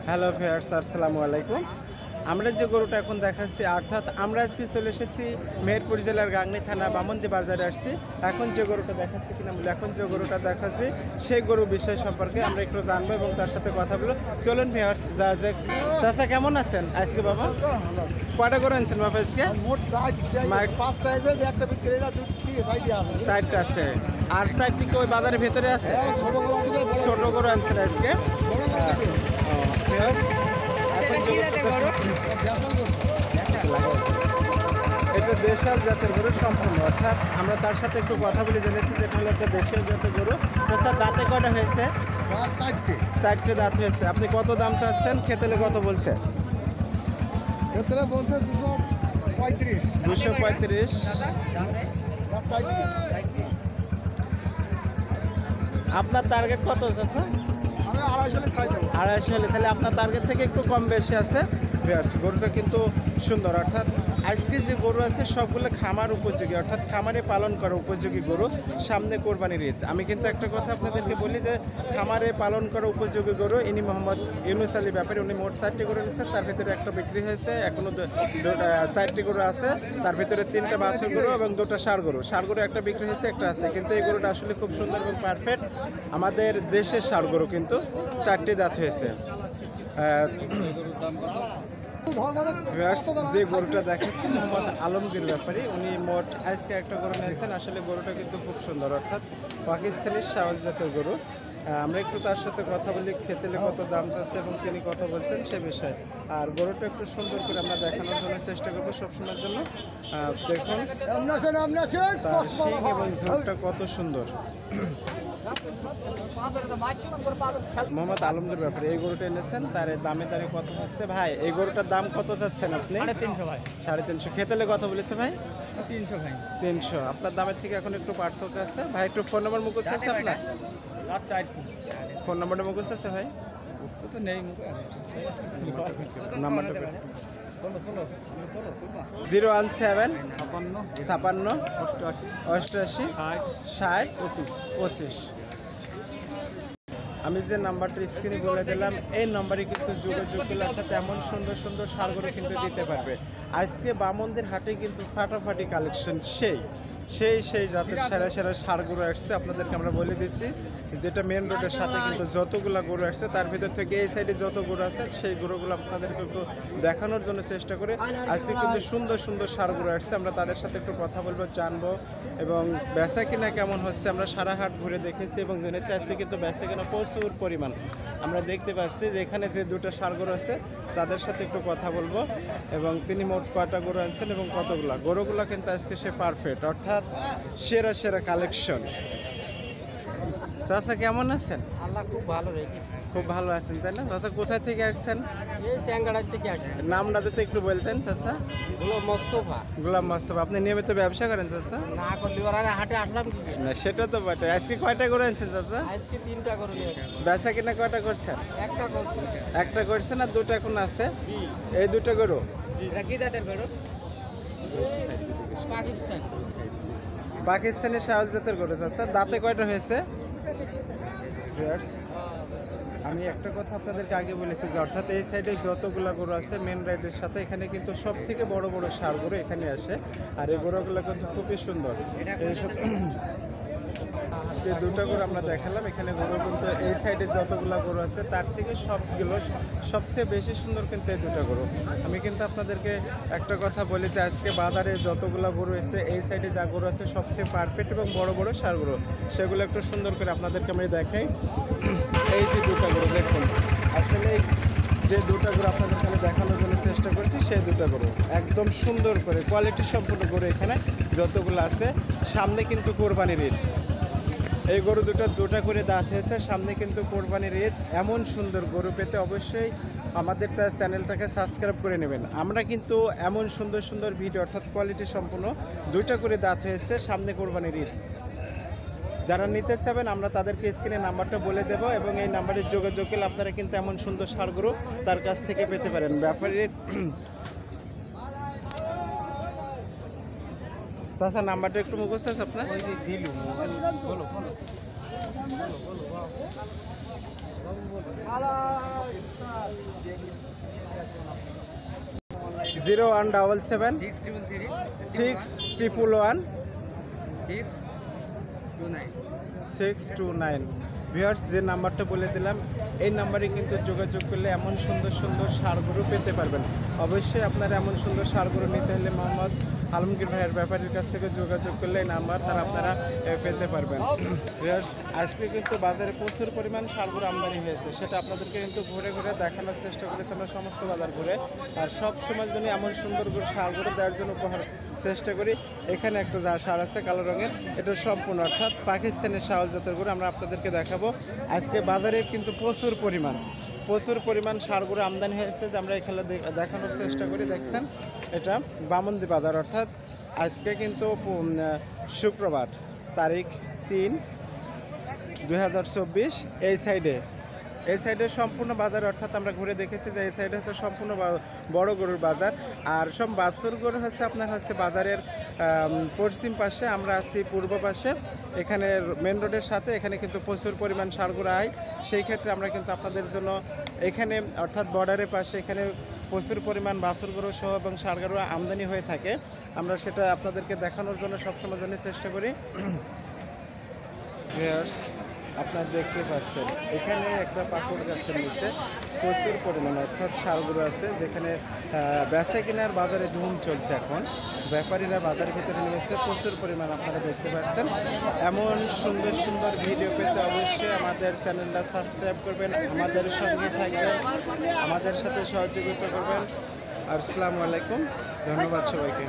Hello viewers, আসসালামু আলাইকুম। আমরা যে গরুটা এখন দেখাচ্ছি, অর্থাৎ আমরা আজকে চলে এসেছি মেহেরপুর জেলার গাংনী থানা বামন্দি বাজারে আসছি। এখন যে গরুটা দেখাচ্ছি এখন যে গরুটা দেখাচ্ছি সেই গরু বিষয় সম্পর্কে আমরা একটু জানবো এবং তার সাথে কথা বলবো। চলুন ভিউয়ার্স, যা যাক। চাচা কেমন আছেন আজকে? বাবা কয়টা গরু আনছেন বাবা আজকে? মোট 5টা আছে, একটা বিক্রি না, 2টা আছে। আর সাইডটি কি ওই বাজারের ভেতরে আছে? ছোট গরু আনছেন আজকে। এটা দেশাল জাতের গরু সম্পূর্ণ, অর্থাৎ আমরা তার সাথে একটু কথা বলে জেনেছি যেটা হলো একটা দেশীয় জাতের গরু। স্যার দাঁতে কটা হয়েছে? 4টে দাঁত হয়েছে। আপনি কত দাম চাচ্ছেন? খেতেলে কত বলছে? বলছে 235। আপনার টার্গেট কত আছে? আমি 250 হলে তাহলে আপনার টার্গেট থেকে একটু কম বেশি আছে। গরুটা কিন্তু সুন্দর, অর্থাৎ আজকে যে গরু আছে সবগুলো খামার উপযোগী, অর্থাৎ খামারে পালন করা উপযোগী গরু। সামনে কোরবানির ঈদ। আমি কিন্তু একটা কথা আপনাদেরকে বলি যে খামারে পালন করা উপযোগী গরু ইনি মোহাম্মদ ইউনুস আলী ব্যাপারী। উনি মোট 4টি গরু নিচ্ছেন, তার ভিতরে একটা বিক্রি হয়েছে, এখনো 4টি গরু আছে। তার ভিতরে 3টা বাছুর গরু এবং 2টা ষাঁড় গরু। ষাঁড় গরু একটা বিক্রি হয়েছে, একটা আছে। কিন্তু এই গরুটা আসলে খুব সুন্দর এবং পারফেক্ট আমাদের দেশের ষাঁড় গরু, কিন্তু 4টি দাঁত হয়েছে। যে গরুটা দেখাচ্ছি মোহাম্মদ আলমগীর ব্যাপারী, উনি মোট আজকে একটা গরু নিয়েছেন। আসলে গরুটা কিন্তু খুব সুন্দর, অর্থাৎ পাকিস্তানি শাওয়াল জাতের গরু। আমরা একটু তার সাথে কথা বলি, খেতেলে কত দাম চাচ্ছে এবং তিনি কত বলছেন সে বিষয়ে। আর গরুটা একটু সুন্দর করে আমরা দেখানোর জন্য চেষ্টা করবো সবসময়ের জন্য। দেখুন তার শিং এবং ঝোলটা কত সুন্দর। মোহাম্মদ আলমগীর ব্যাপারে এই গরুটা এনেছেন, তার দামে কত হচ্ছে ভাই? এই গরুটার দাম কত চাচ্ছেন আপনি? 350। খেতেলে কত বলেছে ভাই? 300। আপনার দামের থেকে এখন একটু পার্থক্য আছে ভাই। একটু ফোন নম্বর মুখস্থ আছে আপনার? ফোন নম্বরটা মুখস্থ আছে ভাই? তো নেই নাম্বারটা 017 56 88 60 25। আমি যে নাম্বারটা স্ক্রিনে বলে দিলাম, এই নাম্বারে কিন্তু যোগাযোগ করলে অর্থাৎ এমন সুন্দর সুন্দর ষাঁড় গরু কিন্তু দিতে পারবে। আজকে বামনদের হাটে কিন্তু ফাটাফাটি কালেকশন, সেই জাতের সেরা ষাঁড় গরু আসছে। আপনাদেরকে আমরা বলে দিচ্ছি, যেটা মেন রোডের সাথে কিন্তু যতগুলো গরু আসছে তার ভিতর থেকে এই সাইডে যত গরু আছে সেই গরুগুলো আপনাদেরকে একটু দেখানোর জন্য চেষ্টা করে। আজকে কিন্তু সুন্দর সুন্দর ষাঁড় গরু আসছে, আমরা তাদের সাথে একটু কথা বলবো, জানবো এবং বেচা কিনা কেমন হচ্ছে। আমরা সারা হাট ঘুরে দেখেছি এবং জেনেছি আজকে কিন্তু বেচা কিনা প্রচুর পরিমাণ আমরা দেখতে পাচ্ছি। যে এখানে যে 2টা ষাঁড় গরু আছে তাদের সাথে একটু কথা বলবো এবং তিনি মোট কয়টা গরু আনছেন এবং গরুগুলো কিন্তু আজকে সে পারফেক্ট, অর্থাৎ সেরা কালেকশন। চাচা কেমন আছেন? আল্লাহ খুব ভালো রেখেছে। খুব ভালো আছেন তাই না? চাচা কোথা থেকে আসছেন? এই স্যাঙ্গাড়ার থেকে আসছে। নামটা যদি একটু বলতেন চাচা। গোলাম মোস্তফা। আপনি নিয়মিত ব্যবসা করেন চাচা? না করলে ওরা হাটে আসলাম কি না, সেটা তো বটে। আজকে কয়টা করে আনছেন চাচা? আজকে 3টা করে নিয়েছি। বেচা কিনা কয়টা করছেন? একটা করছেন আর 2টা এখন আছে। এই 2টা গরু এটা কি জাতের গরু? পাকিস্তানি শাওয়াল জাতের গরু চাচা। দাঁতে কয়টা হয়েছে? আমি একটা কথা আপনাদেরকে আগে বলেছি যে অর্থাৎ এই সাইডে যতগুলো গরু আছে মেন রাইডের সাথে, এখানে কিন্তু সব থেকে বড় ষাঁড় গরু এখানে আসে। আর এই গরুগুলো কিন্তু খুবই সুন্দর। যে 2টা গরু আমরা দেখালাম, এখানে গরু কিন্তু এই সাইডে যতগুলো গরু আছে তার থেকে সবচেয়ে বেশি সুন্দর কিন্তু এই 2টা গরু। আমি কিন্তু আপনাদেরকে একটা কথা বলি যে আজকে বাজারে যতগুলো গরু এসেছে এই সাইডে যা গরু আছে সবচেয়ে পারফেক্ট এবং বড় ষাঁড় গরু, সেগুলো একটু সুন্দর করে আপনাদেরকে আমি দেখাই। এই যে 2টা গরু দেখুন, আসলে যে 2টা গরু আপনাদেরকে আমি দেখানোর জন্য চেষ্টা করছি সেই 2টা গরু একদম সুন্দর করে কোয়ালিটি সম্পূর্ণ গরু এখানে যতগুলো আছে। সামনে কিন্তু কোরবানির ঈদ। এই গরু 2টা করে দাঁত হয়েছে, সামনে কিন্তু কোরবানির ঈদ। এমন সুন্দর গরু পেতে অবশ্যই আমাদের চ্যানেলটাকে সাবস্ক্রাইব করে নেবেন। আমরা কিন্তু এমন সুন্দর ভিডিও, অর্থাৎ কোয়ালিটি সম্পূর্ণ 2টা করে দাঁত হয়েছে, সামনে কোরবানির ঈদ। যারা নিতে চাবেন আমরা তাদেরকে স্ক্রিনে নাম্বারটা বলে দেব এবং এই নাম্বারে যোগাযোগ করলে আপনারা কিন্তু এমন সুন্দর ষাঁড় গরু তার কাছ থেকে পেতে পারেন। ব্যাপারীর চাচা নাম্বারটা একটু মুখস্থ আছে আপনার? 0177 611 629। ভিউয়ার্স, যে নাম্বারটা বলে দিলাম এই নাম্বারে কিন্তু যোগাযোগ করলে এমন সুন্দর সুন্দর ষাঁড়গরু পেতে পারবেন। অবশ্যই আপনারা এমন সুন্দর ষাঁড়গরু নিতে হলে মোহাম্মদ আলমগীর ভাইয়ের ব্যাপারীর কাছ থেকে যোগাযোগ করলে এই নাম্বার তারা আপনারা পেতে পারবেন। ভিউয়ার্স, আজকে কিন্তু বাজারে প্রচুর পরিমাণ ষাঁড়গরু আমদানি হয়েছে, সেটা আপনাদেরকে কিন্তু ঘুরে ঘুরে দেখানোর চেষ্টা করেছি আমরা সমস্ত বাজার ঘুরে। আর সব সময়ের জন্য এমন সুন্দর করে ষাঁড়গরু দেওয়ার জন্য উপহার চেষ্টা করি। এখানে একটা যা ষাঁড় আছে কালো রঙের, এটা সম্পূর্ণ অর্থাৎ পাকিস্তানের শাওয়াল জাতের গরু আমরা আপনাদেরকে দেখাবো। আজকে বাজারে কিন্তু প্রচুর পরিমাণ ষাঁড়গরু আমদানি হয়েছে, যে আমরা এখানে দেখানোর চেষ্টা করি। দেখছেন এটা বামন্দি বাজার, অর্থাৎ আজকে কিন্তু শুক্রবার তারিখ 3/2024। এই সাইডে সম্পূর্ণ বাজার, অর্থাৎ আমরা ঘুরে দেখেছি যে এই সাইডে হচ্ছে সম্পূর্ণ বড় গরুর বাজার। আর সব বাছুর গরু হচ্ছে আপনার হচ্ছে বাজারের পশ্চিম পাশে, আমরা আছি পূর্ব পাশে। এখানে মেন রোডের সাথে এখানে কিন্তু প্রচুর পরিমাণ ষাঁড়গরু আয়, সেই ক্ষেত্রে আমরা কিন্তু আপনাদের জন্য এখানে অর্থাৎ বর্ডারের পাশে এখানে প্রচুর পরিমাণ বাছুর গরু সহ এবং ষাঁড় গরু আমদানি হয়ে থাকে। আমরা সেটা আপনাদেরকে দেখানোর জন্য সবসময় জন্য চেষ্টা করি। আপনারা দেখতে পাচ্ছেন এখানে একটা পাকুড় গাছের নিচে প্রচুর পরিমাণে অর্থাৎ ষাঁড়গরু আছে, যেখানে বেচা কেনার বাজারে ধুম চলছে। এখন ব্যাপারীরা বাজারের ভিতরে নেমেছে প্রচুর পরিমাণ, আপনারা দেখতে পাচ্ছেন। এমন সুন্দর সুন্দর ভিডিও পেতে অবশ্যই আমাদের চ্যানেলটা সাবস্ক্রাইব করবেন, আমাদের সঙ্গে থাকবেন, আমাদের সাথে সহযোগিতা করবেন। আসসালামু আলাইকুম, ধন্যবাদ সবাইকে।